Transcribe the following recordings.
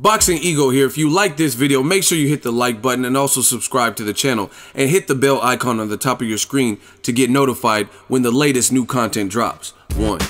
Boxing Ego here. If you like this video, make sure you hit the like button and also subscribe to the channel and hit the bell icon on the top of your screen to get notified when the latest new content drops. 1.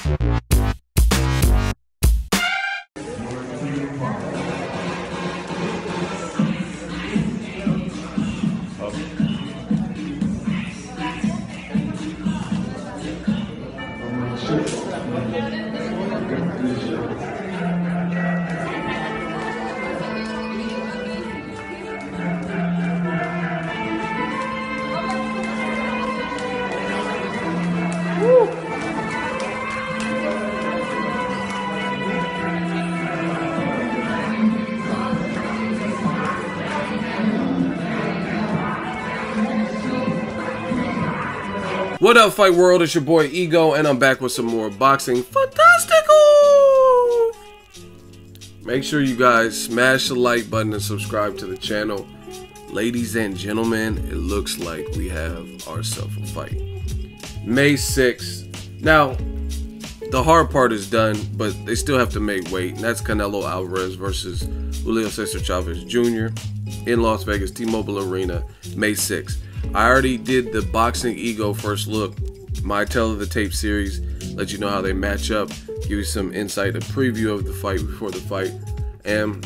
What up, Fight World? It's your boy Ego, and I'm back with some more boxing fantastical. Make sure you guys smash the like button and subscribe to the channel. Ladies and gentlemen, it looks like we have ourselves a fight. May 6th. Now, the hard part is done, but they still have to make weight, and that's Canelo Alvarez versus Julio Cesar Chavez Jr. in Las Vegas, T-Mobile Arena, May 6th. I already did the Boxing Ego first look, my Tell of the Tape series, let you know how they match up, give you some insight, a preview of the fight before the fight, and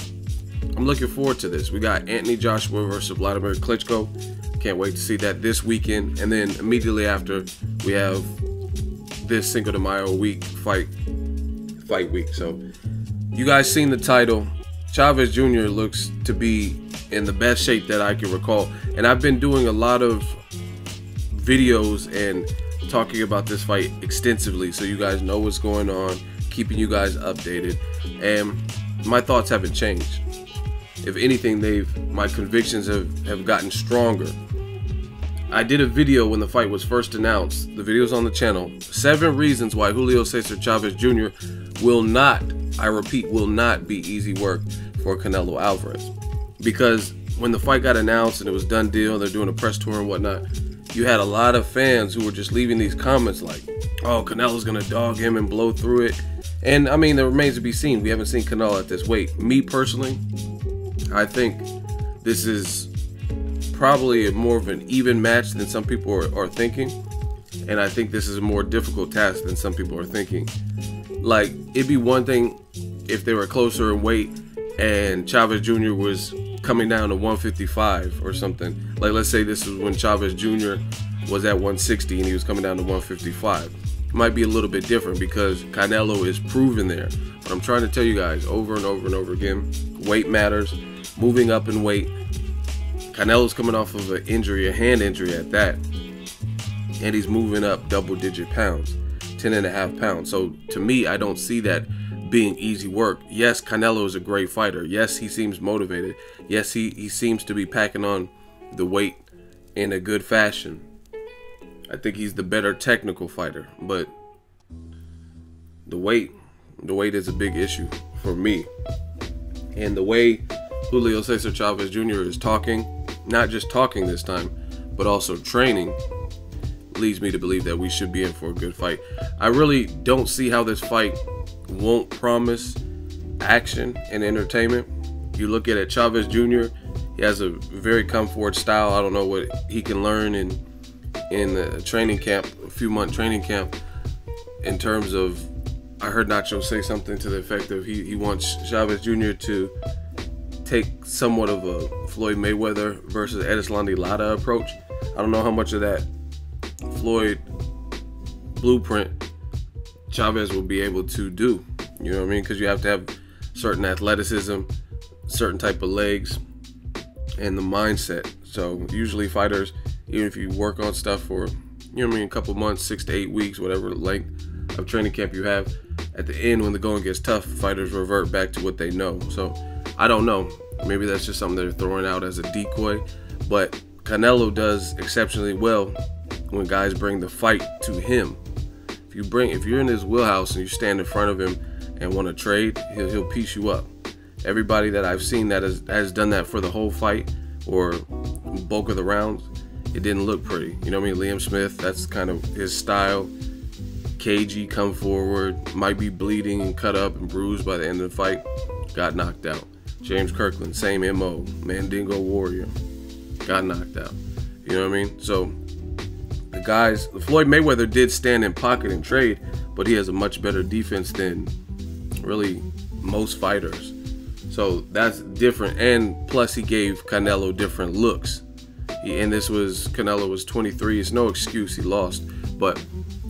I'm looking forward to this. We got Anthony Joshua versus Vladimir Klitschko. Can't wait to see that this weekend, and then immediately after we have this Cinco de Mayo week fight week. So you guys seen the title. Chavez Jr. looks to be in the best shape that I can recall, and I've been doing a lot of videos and talking about this fight extensively, so you guys know what's going on, keeping you guys updated, and my thoughts haven't changed. If anything, my convictions have gotten stronger. I did a video when the fight was first announced. The video's on the channel. 7 reasons why Julio Cesar Chavez Jr. will not, I repeat, will not be easy work for Canelo Alvarez. Because when the fight got announced and it was done deal, they're doing a press tour and whatnot, you had a lot of fans who were just leaving these comments like, oh, Canelo's gonna dog him and blow through it. And I mean, it remains to be seen. We haven't seen Canelo at this weight. Me personally, I think this is probably more of an even match than some people are thinking. And I think this is a more difficult task than some people are thinking. Like, it'd be one thing if they were closer in weight and Chavez Jr. was coming down to 155 or something. Like, let's say this is when Chavez Jr. was at 160 and he was coming down to 155. It might be a little bit different because Canelo is proven there. But I'm trying to tell you guys over and over and over again, weight matters, moving up in weight. Canelo's coming off of an injury, a hand injury at that, and he's moving up double-digit pounds, 10.5 pounds. So to me, I don't see that being easy work. Yes, Canelo is a great fighter. Yes, he seems motivated. Yes, he seems to be packing on the weight in a good fashion. I think he's the better technical fighter, but the weight is a big issue for me. And the way Julio Cesar Chavez Jr. is talking, not just talking this time, but also training, leads me to believe that we should be in for a good fight. I really don't see how this fight won't promise action and entertainment. You look at it, Chavez Jr., he has a very come forward style. I don't know what he can learn in the training camp, a few month training camp, in terms of, I heard Nacho say something to the effect of he wants Chavez Jr. to take somewhat of a Floyd Mayweather versus Erislandy Lara approach. I don't know how much of that Floyd blueprint Chavez will be able to do, you know what I mean? Because you have to have certain athleticism, certain type of legs, and the mindset. So usually fighters, even if you work on stuff for, you know what I mean, a couple months, 6 to 8 weeks, whatever length of training camp you have, at the end when the going gets tough, fighters revert back to what they know. So I don't know, maybe that's just something they're throwing out as a decoy, but Canelo does exceptionally well when guys bring the fight to him. If you're in his wheelhouse and you stand in front of him and want to trade, he'll piece you up. Everybody that I've seen that has done that for the whole fight or bulk of the rounds, it didn't look pretty. You know what I mean? Liam Smith, that's kind of his style. cagey, come forward, might be bleeding and cut up and bruised by the end of the fight, got knocked out. James Kirkland, same MO. Mandingo Warrior. Got knocked out. You know what I mean? So, Floyd Mayweather did stand in pocket and trade, but he has a much better defense than really most fighters. So that's different. And plus he gave Canelo different looks. Canelo was 23. It's no excuse he lost, but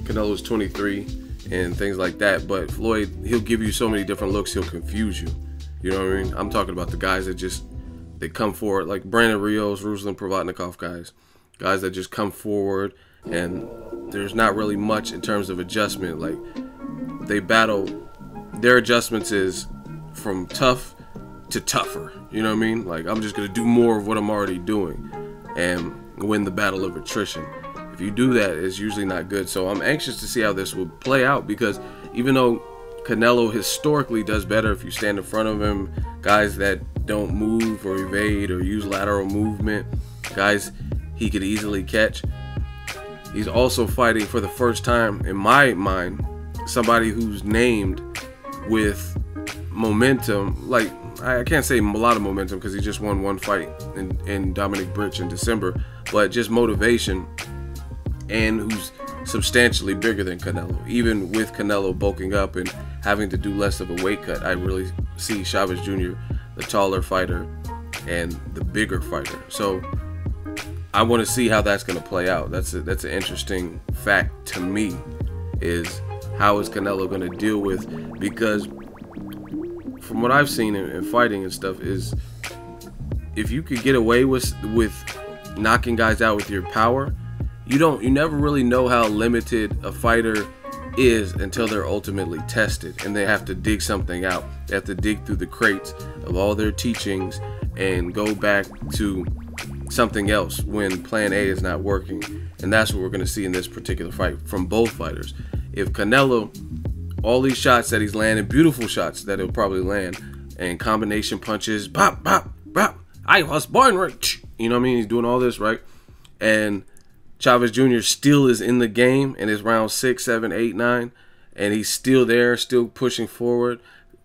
Canelo was 23 and things like that. But Floyd, he'll give you so many different looks, he'll confuse you. You know what I mean? I'm talking about the guys that they come forward, like Brandon Rios, Ruslan Provodnikov guys that just come forward and there's not really much in terms of adjustment. Like, they battle, their adjustments is from tough to tougher. You know what I mean? Like, I'm just going to do more of what I'm already doing and win the battle of attrition. If you do that, it's usually not good. So I'm anxious to see how this will play out, because even though Canelo historically does better if you stand in front of him, guys that don't move or evade or use lateral movement, guys he could easily catch, he's also fighting for the first time, in my mind, somebody who's named with momentum. Like, I can't say a lot of momentum because he just won one fight in Dominic Bridge in December, but just motivation, and who's substantially bigger than Canelo. Even with Canelo bulking up and having to do less of a weight cut, I really see Chavez Jr. the taller fighter and the bigger fighter. So I want to see how that's going to play out. That's an interesting fact to me, is how is Canelo going to deal with, because from what I've seen in fighting and stuff, is if you could get away with knocking guys out with your power, you never really know how limited a fighter is until they're ultimately tested and they have to dig something out. They have to dig through the crates of all their teachings and go back to something else when plan A is not working. And that's what we're going to see in this particular fight from both fighters. If Canelo, all these shots that he's landing, beautiful shots that he'll probably land, and combination punches, bop, bop, bop, I was born right, you know what I mean? He's doing all this, right? And Chavez Jr. still is in the game, and it's round 6, 7, 8, 9, and he's still there, still pushing forward.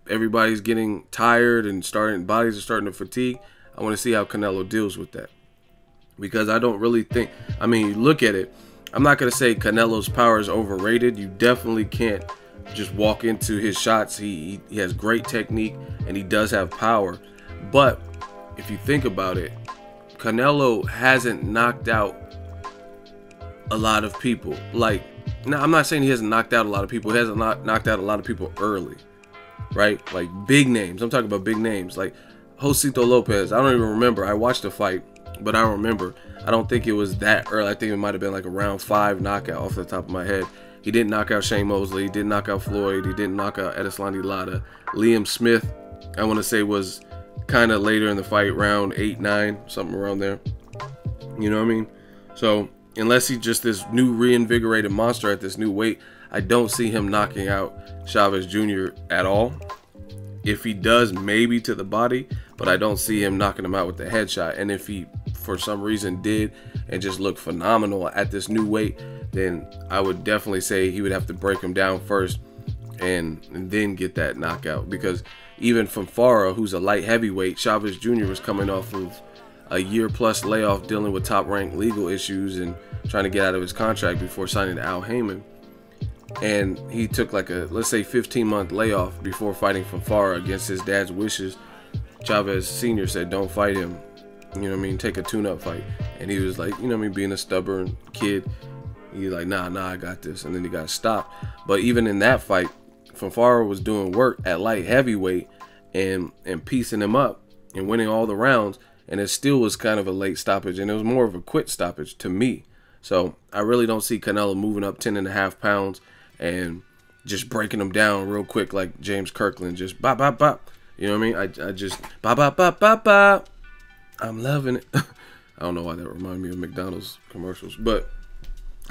Everybody's getting tired and bodies are starting to fatigue. I want to see how Canelo deals with that, because I don't really think, I mean, look at it. I'm not going to say Canelo's power is overrated. You definitely can't just walk into his shots. He has great technique and he does have power. But if you think about it, Canelo hasn't knocked out a lot of people. Like, now I'm not saying he hasn't knocked out a lot of people. He hasn't knocked out a lot of people early, right? Like big names. I'm talking about big names like Josito Lopez. I don't even remember. I watched the fight, but I don't remember. I don't think it was that early. I think it might have been like a round 5 knockout off the top of my head. He didn't knock out Shane Mosley. He didn't knock out Floyd. He didn't knock out Edeslandi Lara. Liam Smith, I want to say, was kind of later in the fight, round 8, 9, something around there. You know what I mean? So unless he's just this new reinvigorated monster at this new weight, I don't see him knocking out Chavez Jr. at all. If he does, maybe to the body, but I don't see him knocking him out with the headshot. And if he, for some reason, did and just looked phenomenal at this new weight, then I would definitely say he would have to break him down first and then get that knockout. Because even from Farah, who's a light heavyweight, Chavez Jr. was coming off of a year-plus layoff dealing with top-ranked legal issues and trying to get out of his contract before signing to Al Heyman. And he took like a, let's say, 15-month layoff before fighting from Farah against his dad's wishes. Chavez Sr. said, don't fight him. You know what I mean? Take a tune-up fight. And he was like, you know what I mean, being a stubborn kid, he's like, nah, I got this. And then he got stopped. But even in that fight, Fonfara was doing work at light heavyweight and piecing him up and winning all the rounds. And it still was kind of a late stoppage. And it was more of a quit stoppage to me. So I really don't see Canelo moving up 10.5 pounds and just breaking him down real quick like James Kirkland. Just bop, bop, bop. You know what I mean? I just bop, bop, bop, bop, bop. I'm loving it. I don't know why that reminded me of McDonald's commercials, but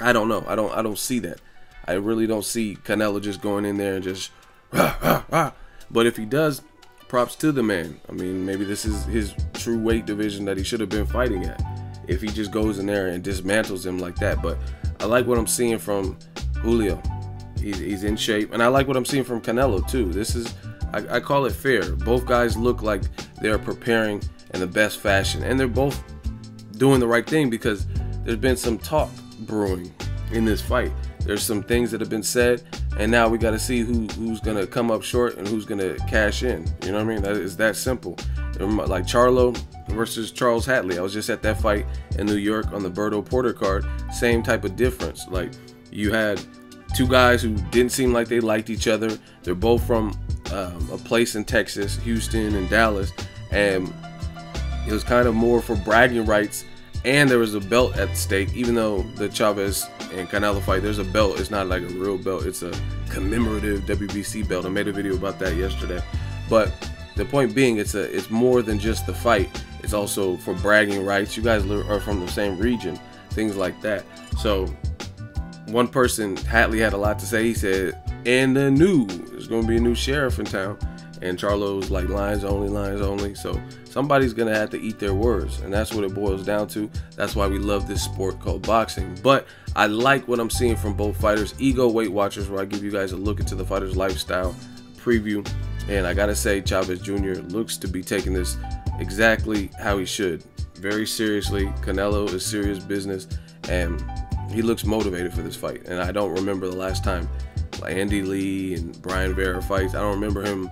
I don't know. I don't see that. I really don't see Canelo just going in there and just rah, rah, rah. But if he does, props to the man. I mean, maybe this is his true weight division that he should have been fighting at. If he just goes in there and dismantles him like that. But I like what I'm seeing from Julio. He's in shape, and I like what I'm seeing from Canelo too. This is I call it fair. Both guys look like they're preparing in the best fashion, and they're both doing the right thing, because there's been some talk brewing in this fight. There's some things that have been said, and now we got to see who's gonna come up short and who's gonna cash in. You know what I mean? That is that simple. Like Charlo versus Charles Hatley. I was just at that fight in New York on the Berto Porter card. Same type of difference. Like, you had two guys who didn't seem like they liked each other. They're both from a place in Texas, Houston and Dallas, and it was kind of more for bragging rights, and there was a belt at stake. Even though the Chavez and Canelo fight, there's a belt. It's not like a real belt. It's a commemorative WBC belt. I made a video about that yesterday. But the point being, it's more than just the fight. It's also for bragging rights. You guys are from the same region, things like that. So one person, Hatley, had a lot to say. He said, and there's going to be a new sheriff in town. And Charlo's like, lines only, lines only. So somebody's going to have to eat their words. And that's what it boils down to. That's why we love this sport called boxing. But I like what I'm seeing from both fighters. Ego Weight Watchers, where I give you guys a look into the fighter's lifestyle preview. And I got to say, Chavez Jr. looks to be taking this exactly how he should. Very seriously. Canelo is serious business. And he looks motivated for this fight. And I don't remember the last time like Andy Lee and Brian Vera fights. I don't remember him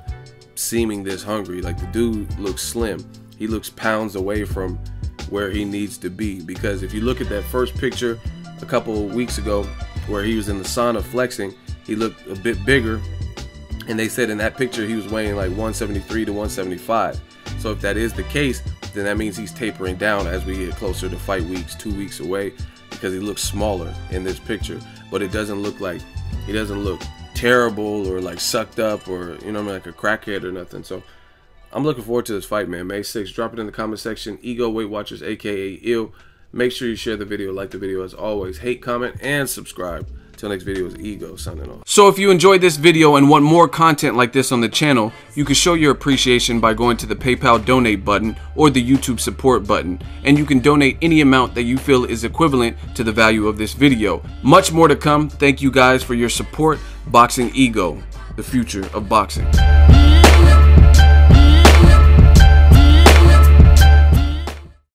seeming this hungry. Like, the dude looks slim. He looks pounds away from where he needs to be, because if you look at that first picture a couple of weeks ago where he was in the sauna flexing, he looked a bit bigger, and they said in that picture he was weighing like 173 to 175. So if that is the case, then that means he's tapering down as we get closer to fight weeks, 2 weeks away, because he looks smaller in this picture. But it doesn't look like, he doesn't look terrible or like sucked up or, you know, like a crackhead or nothing. So I'm looking forward to this fight, man. May 6th. Drop it in the comment section. Ego Weight Watchers, aka Ill. Make sure you share the video, like the video as always. Hate, comment, and subscribe. Till next video is Ego signing off. So if you enjoyed this video and want more content like this on the channel, you can show your appreciation by going to the PayPal donate button or the YouTube support button, and you can donate any amount that you feel is equivalent to the value of this video. Much more to come. Thank you guys for your support. Boxing Ego, the future of boxing.